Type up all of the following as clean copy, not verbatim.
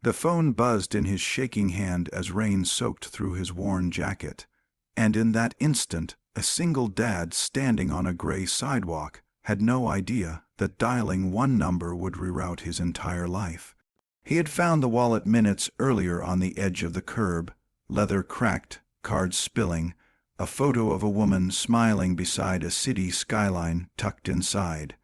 The phone buzzed in his shaking hand as rain soaked through his worn jacket, and in that instant a single dad standing on a gray sidewalk had no idea that dialing one number would reroute his entire life. He had found the wallet minutes earlier on the edge of the curb, leather cracked, cards spilling, a photo of a woman smiling beside a city skyline tucked inside,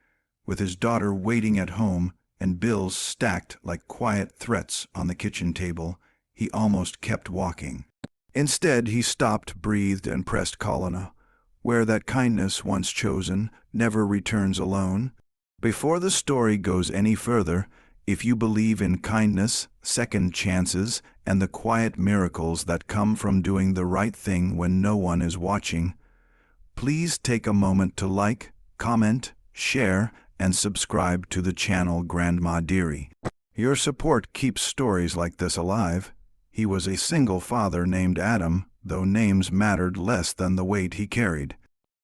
with his daughter waiting at home and bills stacked like quiet threats on the kitchen table. He almost kept walking. Instead, he stopped, breathed, and pressed Elena, where that kindness once chosen never returns alone. Before the story goes any further, if you believe in kindness, second chances, and the quiet miracles that come from doing the right thing when no one is watching, please take a moment to like, comment, share, and subscribe to the channel Grandma Dearie. Your support keeps stories like this alive. He was a single father named Adam, though names mattered less than the weight he carried.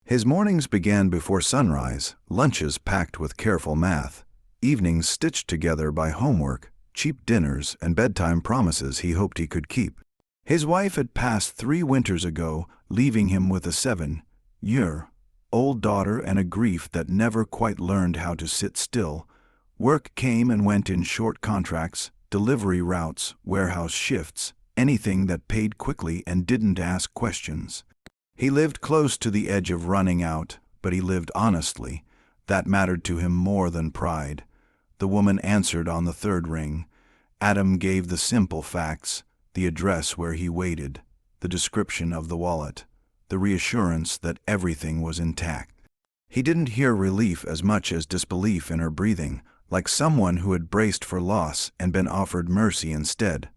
His mornings began before sunrise, lunches packed with careful math, evenings stitched together by homework, cheap dinners, and bedtime promises he hoped he could keep. His wife had passed 3 winters ago, leaving him with a 7-year-old daughter and a grief that never quite learned how to sit still. Work came and went in short contracts, delivery routes, warehouse shifts, anything that paid quickly and didn't ask questions. He lived close to the edge of running out, but he lived honestly. That mattered to him more than pride. The woman answered on the 3rd ring. Adam gave the simple facts, the address where he waited, the description of the wallet, the reassurance that everything was intact. He didn't hear relief as much as disbelief in her breathing, like someone who had braced for loss and been offered mercy instead.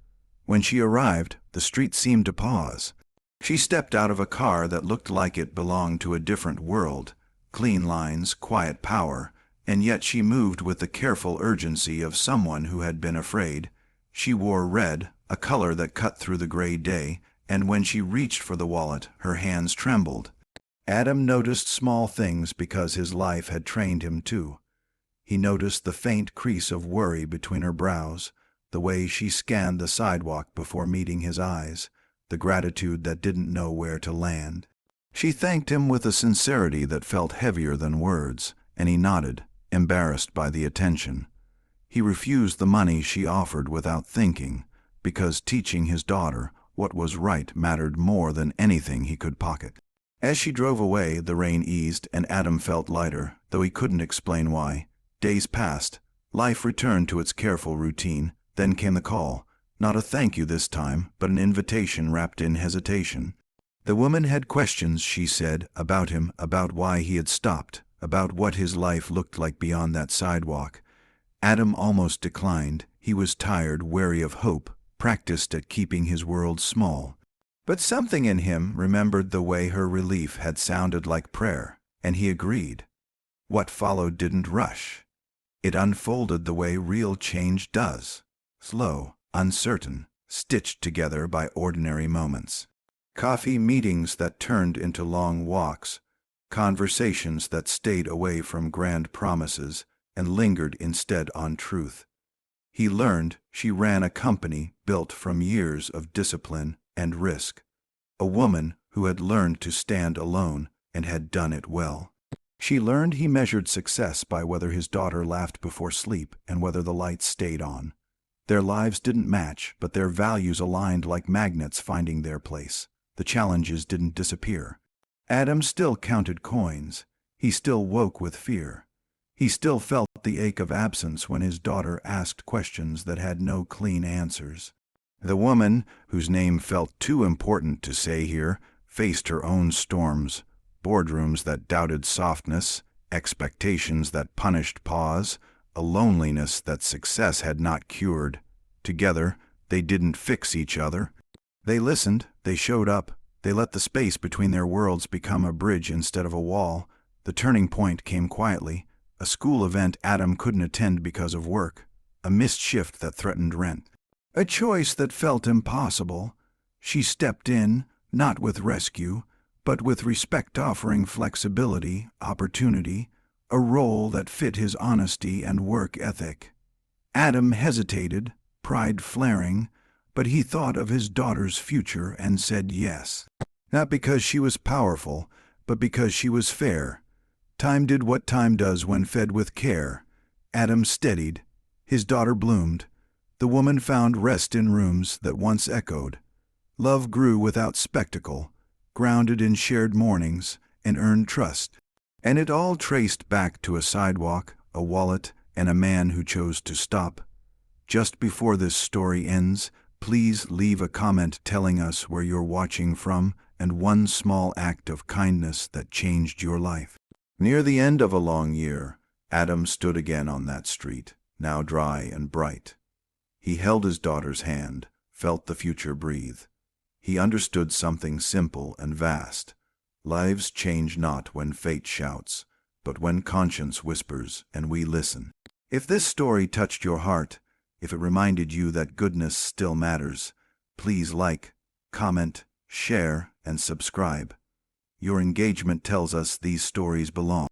When she arrived, the street seemed to pause. She stepped out of a car that looked like it belonged to a different world. Clean lines, quiet power, and yet she moved with the careful urgency of someone who had been afraid. She wore red, a color that cut through the gray day, and when she reached for the wallet, her hands trembled. Adam noticed small things because his life had trained him to. He noticed the faint crease of worry between her brows, the way she scanned the sidewalk before meeting his eyes, the gratitude that didn't know where to land. She thanked him with a sincerity that felt heavier than words, and he nodded, embarrassed by the attention. He refused the money she offered without thinking, because teaching his daughter what was right mattered more than anything he could pocket. As she drove away, the rain eased, and Adam felt lighter, though he couldn't explain why. Days passed. Life returned to its careful routine. Then came the call. Not a thank you this time, but an invitation wrapped in hesitation. The woman had questions, she said, about him, about why he had stopped, about what his life looked like beyond that sidewalk. Adam almost declined. He was tired, wary of hope, practiced at keeping his world small. But something in him remembered the way her relief had sounded like prayer, and he agreed. What followed didn't rush. It unfolded the way real change does, slow, uncertain, stitched together by ordinary moments. Coffee meetings that turned into long walks, conversations that stayed away from grand promises and lingered instead on truth. He learned she ran a company built from years of discipline and risk, a woman who had learned to stand alone and had done it well. She learned he measured success by whether his daughter laughed before sleep and whether the lights stayed on. Their lives didn't match, but their values aligned like magnets finding their place. The challenges didn't disappear. Adam still counted coins. He still woke with fear. He still felt the ache of absence when his daughter asked questions that had no clean answers. The woman, whose name felt too important to say here, faced her own storms, boardrooms that doubted softness, expectations that punished pause, a loneliness that success had not cured. Together, they didn't fix each other. They listened, they showed up, they let the space between their worlds become a bridge instead of a wall. The turning point came quietly, a school event Adam couldn't attend because of work, a missed shift that threatened rent, a choice that felt impossible. She stepped in, not with rescue, but with respect, offering flexibility, opportunity, a role that fit his honesty and work ethic. Adam hesitated, pride flaring, but he thought of his daughter's future and said yes. Not because she was powerful, but because she was fair. Time did what time does when fed with care. Adam steadied, his daughter bloomed. The woman found rest in rooms that once echoed. Love grew without spectacle, grounded in shared mornings, and earned trust. And it all traced back to a sidewalk, a wallet, and a man who chose to stop. Just before this story ends, please leave a comment telling us where you're watching from and one small act of kindness that changed your life. Near the end of a long year, Adam stood again on that street, now dry and bright. He held his daughter's hand, felt the future breathe. He understood something simple and vast. Lives change not when fate shouts, but when conscience whispers and we listen. If this story touched your heart, if it reminded you that goodness still matters, please like, comment, share, and subscribe. Your engagement tells us these stories belong.